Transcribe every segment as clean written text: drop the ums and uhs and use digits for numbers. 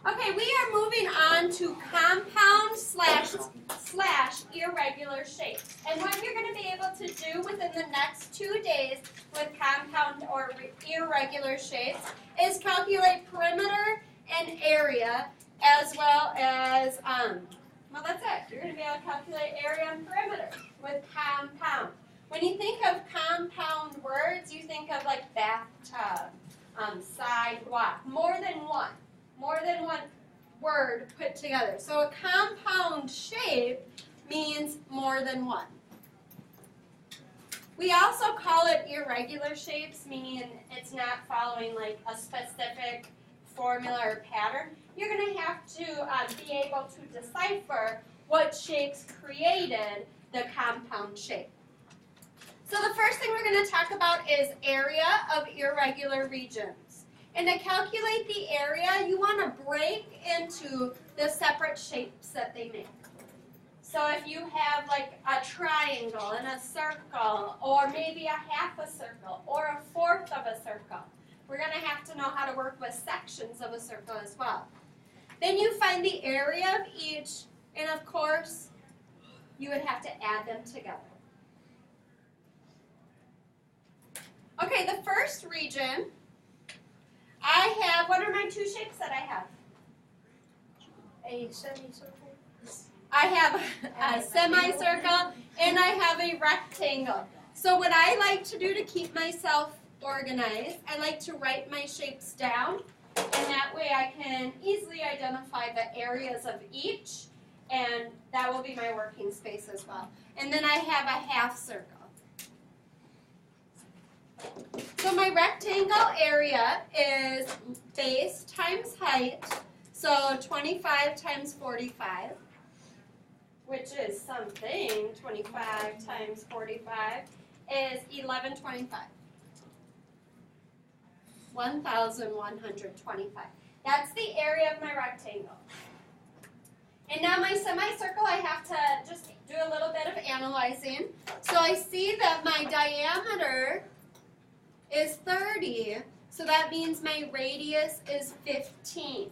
Okay, we are moving on to compound slash irregular shapes. And what you're going to be able to do within the next 2 days with compound or irregular shapes is calculate perimeter and area, as well as, well, that's it. You're going to be able to calculate area and perimeter with compound. When you think of compound words, you think of like bathtub, sidewalk, more than one word put together. So a compound shape means more than one. We also call it irregular shapes, meaning it's not following like a specific formula or pattern. You're going to have to be able to decipher what shapes created the compound shape. So the first thing we're going to talk about is area of irregular regions. And to calculate the area, you want to break into the separate shapes that they make. So if you have like a triangle and a circle, or maybe a half a circle, or a fourth of a circle, we're going to have to know how to work with sections of a circle as well. Then you find the area of each, and of course, you would have to add them together. Okay, the first region, I have, what are my two shapes that I have? A semicircle. I have a semicircle and I have a rectangle. So what I like to do to keep myself organized, I like to write my shapes down, and that way I can easily identify the areas of each, and that will be my working space as well. And then I have a half circle. So my rectangle area is base times height, so 25 times 45, which is something. 25 times 45 is 1125. 1,125. That's the area of my rectangle. And now my semicircle, I have to just do a little bit of analyzing. So I see that my diameter is 30, so that means my radius is 15.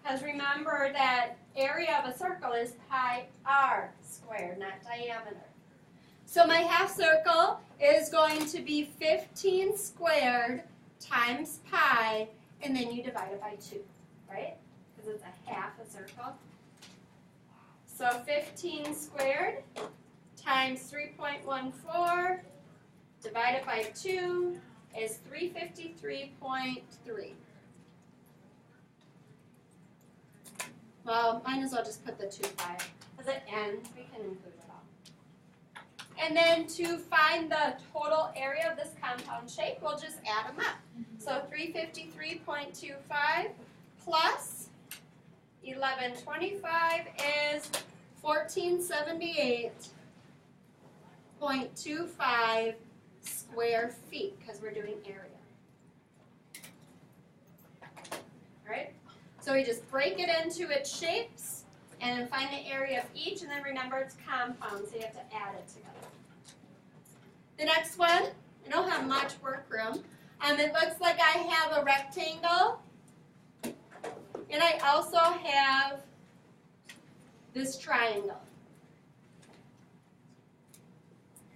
Because remember that area of a circle is pi r squared, not diameter. So my half circle is going to be 15 squared times pi, and then you divide it by 2, right? Because it's a half a circle. So 15 squared times 3.14 divided by 2 is 353.3. Well, might as well just put the 2 by it. Because at end, we can include it all. And then to find the total area of this compound shape, we'll just add them up. So 353.25 plus 1125 is 1478.25 square feet, because we're doing area. All right? So we just break it into its shapes and find the area of each, and then remember it's compound, so you have to add it together. The next one, I don't have much workroom. It looks like I have a rectangle, and I also have this triangle.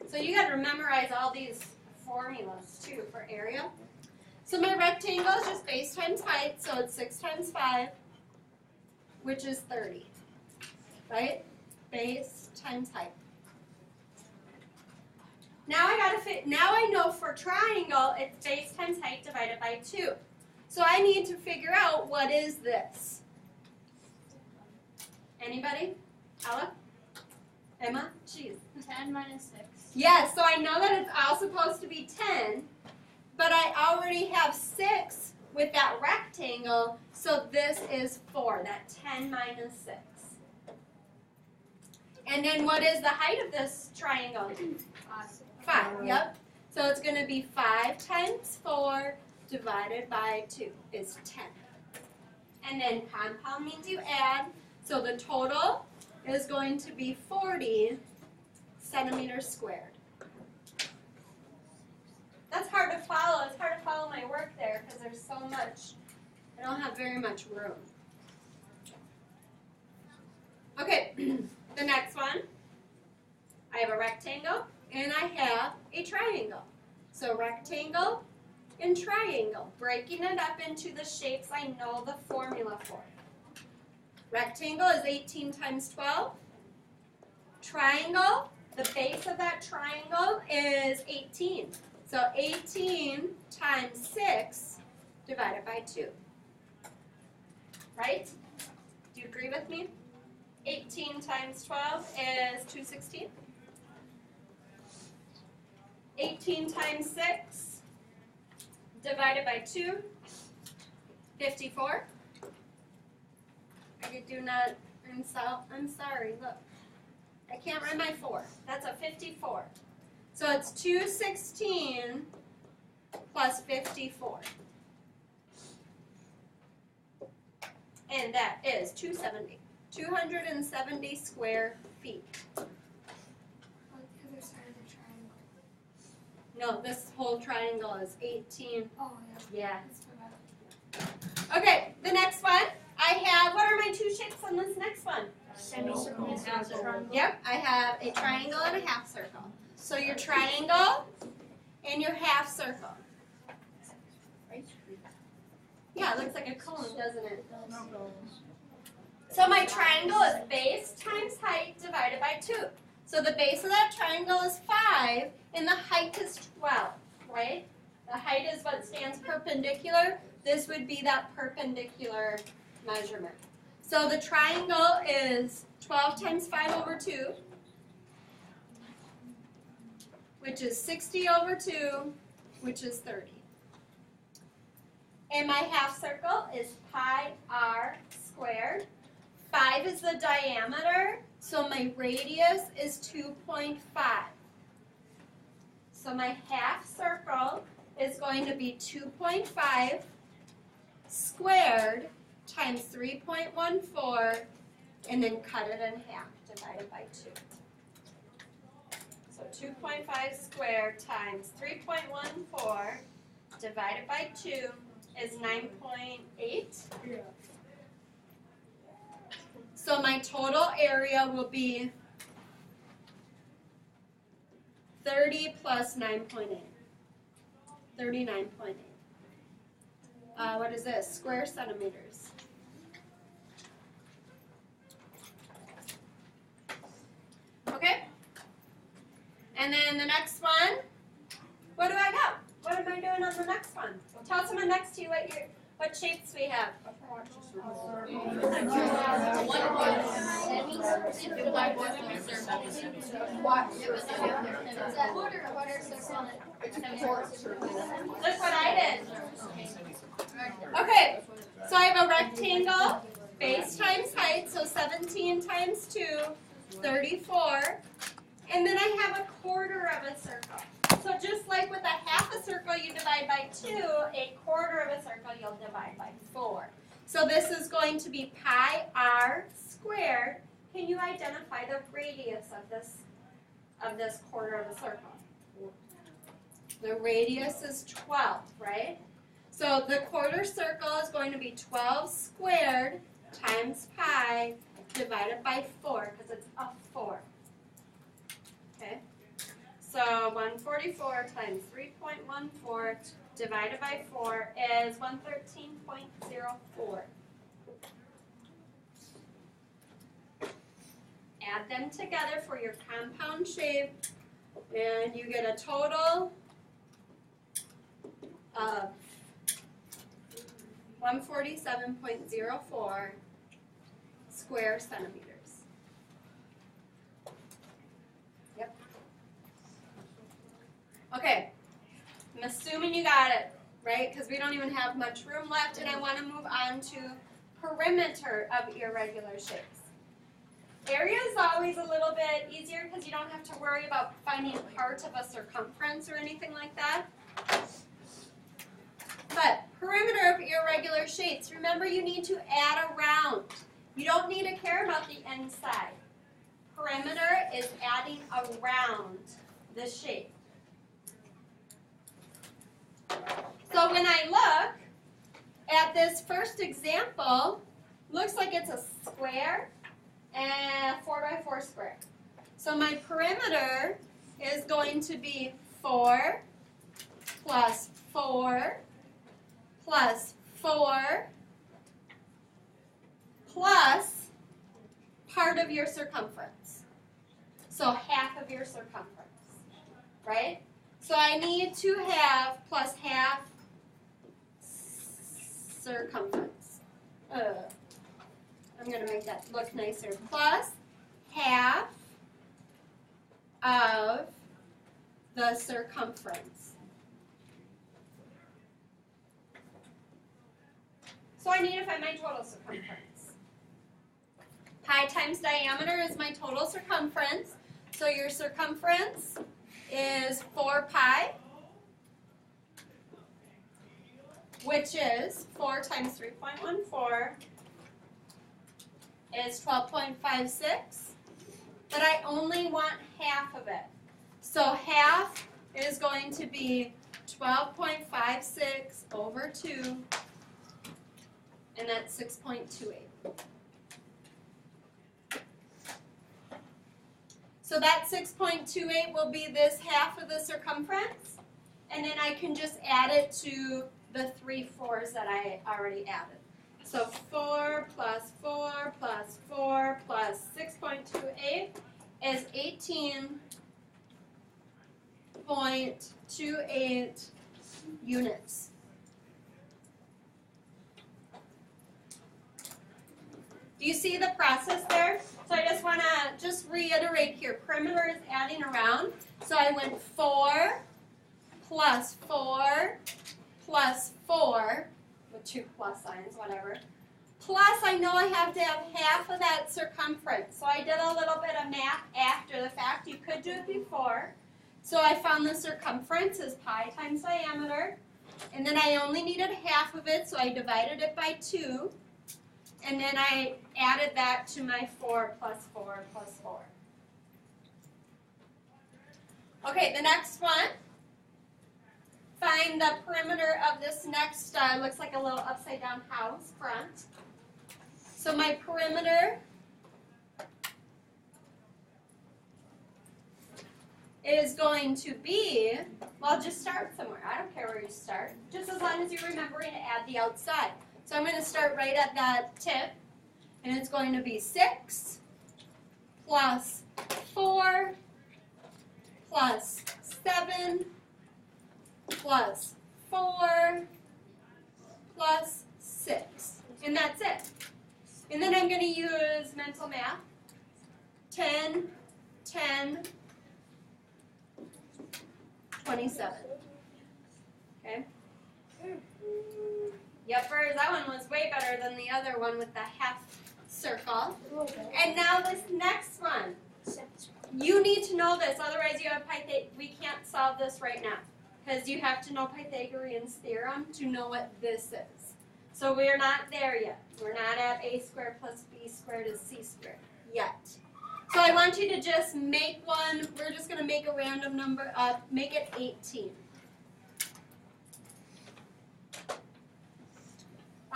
So you got to memorize all these formulas too for area. So my rectangle is just base times height, so it's 6 times 5, which is 30, right? Base times height. Now I know for triangle, it's base times height divided by 2. So I need to figure out what is this. Anybody? Ella? Emma? Jeez. 10 minus 6. Yes, so I know that it's all supposed to be 10, but I already have 6 with that rectangle, so this is 4, that 10 minus 6. And then what is the height of this triangle? 5, yep. So it's going to be 5 times 4 divided by 2 is 10. And then compound means you add, so the total is going to be 40 centimeters squared. That's hard to follow. It's hard to follow my work there because there's so much. I don't have very much room. Okay, the next one. I have a rectangle and I have a triangle. So rectangle and triangle, breaking it up into the shapes I know the formula for. Rectangle is 18 times 12. Triangle, the base of that triangle is 18. So 18 times 6 divided by 2. Right? Do you agree with me? 18 times 12 is 216. 18 times 6 divided by 2, 54. I do not, I'm sorry, look. I can't write my 4. That's a 54. So it's 216 plus 54. And that is 270. 270 square feet. No, this whole triangle is 18. Oh, Yeah. yeah. Okay, the next one. I have, what are my two shapes on this next one? Semicircle and half circle. Yep, I have a triangle and a half circle. So your triangle and your half circle. Yeah, it looks like a cone, doesn't it? So my triangle is base times height divided by 2. So the base of that triangle is 5 and the height is 12, right? The height is what stands perpendicular. This would be that perpendicular measurement. So the triangle is 12 times 5 over 2, which is 60 over 2, which is 30. And my half circle is pi r squared. 5 is the diameter, so my radius is 2.5. So my half circle is going to be 2.5 squared times 3.14, and then cut it in half, divided by 2. So 2.5 squared times 3.14 divided by 2 is 9.8. So my total area will be 30 plus 9.8. 39.8. What is this? Square centimeters. Okay? And then the next one, what do I got? What am I doing on the next one? Tell someone next to you what shapes we have. Look what I did. Okay, so I have a rectangle, base times height, so 17 times 2, 34. And then I have a quarter of a circle. So just like with a half a circle you divide by 2, a quarter of a circle you'll divide by 4. So this is going to be pi r squared. Can you identify the radius of this quarter of a circle? The radius is 12, right? So the quarter circle is going to be 12 squared times pi divided by 4, because it's a 4. Okay? So 144 times 3.14 divided by 4 is 113.04. Add them together for your compound shape, and you get a total of 147.04 square centimeters. Yep. Okay, I'm assuming you got it, right? Because we don't even have much room left, and I want to move on to perimeter of irregular shapes. Area is always a little bit easier because you don't have to worry about finding part of a circumference or anything like that. But perimeter of irregular shapes, remember you need to add around. You don't need to care about the inside. Perimeter is adding around the shape. So when I look at this first example, looks like it's a square and 4 by 4 square. So my perimeter is going to be 4 plus 4 plus 4 plus part of your circumference. So half of your circumference, right? So I need to have plus half circumference. I'm going to make that look nicer. Plus half of the circumference. So I need to find my total circumference. Pi times diameter is my total circumference. So your circumference is 4 pi, which is 4 times 3.14 is 12.56, but I only want half of it. So half is going to be 12.56 over 2, and that's 6.28. So that 6.28 will be this half of the circumference, and then I can just add it to the 3 4s that I already added. So 4 plus 4 plus 4 plus 6.28 is 18.28 units. Do you see the process there? So I just want to reiterate here. Perimeter is adding around. So I went 4 plus 4 plus 4 with 2 plus signs, whatever. Plus I know I have to have half of that circumference. So I did a little bit of math after the fact. You could do it before. So I found the circumference is pi times diameter. And then I only needed half of it, so I divided it by 2. And then I added that to my 4 plus 4 plus 4. Okay, the next one. Find the perimeter of this next, looks like a little upside down house front. So my perimeter is going to be, well, just start somewhere. I don't care where you start, just as long as you're remembering to add the outside. So I'm going to start right at that tip, and it's going to be 6 plus 4 plus 7 plus 4 plus 6. And that's it. And then I'm going to use mental math. 10, 10, 27. Okay? Yep, that one was way better than the other one with the half circle. And now this next one. You need to know this, otherwise you have we can't solve this right now. Because you have to know Pythagorean's theorem to know what this is. So we're not there yet. We're not at a squared plus b squared is c squared yet. So I want you to just make one. We're just going to make a random number up. Make it 18.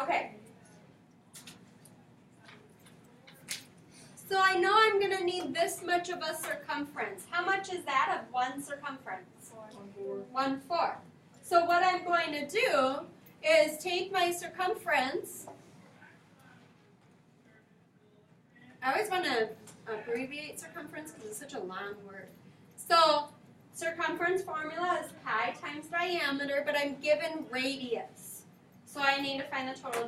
Okay. So I know I'm going to need this much of a circumference. How much is that of one circumference? 1/4. So what I'm going to do is take my circumference. I always want to abbreviate circumference because it's such a long word. So circumference formula is pi times diameter, but I'm given radius. So I need to find the total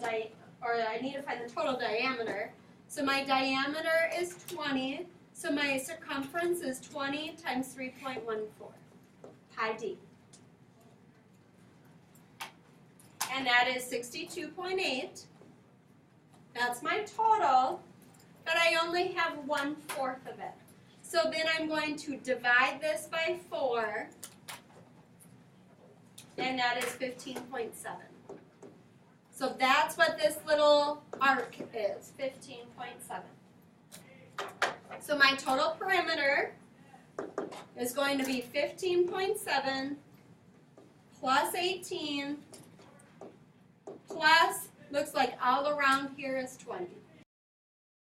diameter. So my diameter is 20. So my circumference is 20 times 3.14 pi d. And that is 62.8. That's my total, but I only have 1/4 of it. So then I'm going to divide this by 4, and that is 15.7. So that's what this little arc is, 15.7. So my total perimeter is going to be 15.7 plus 18 plus, looks like all around here is 20.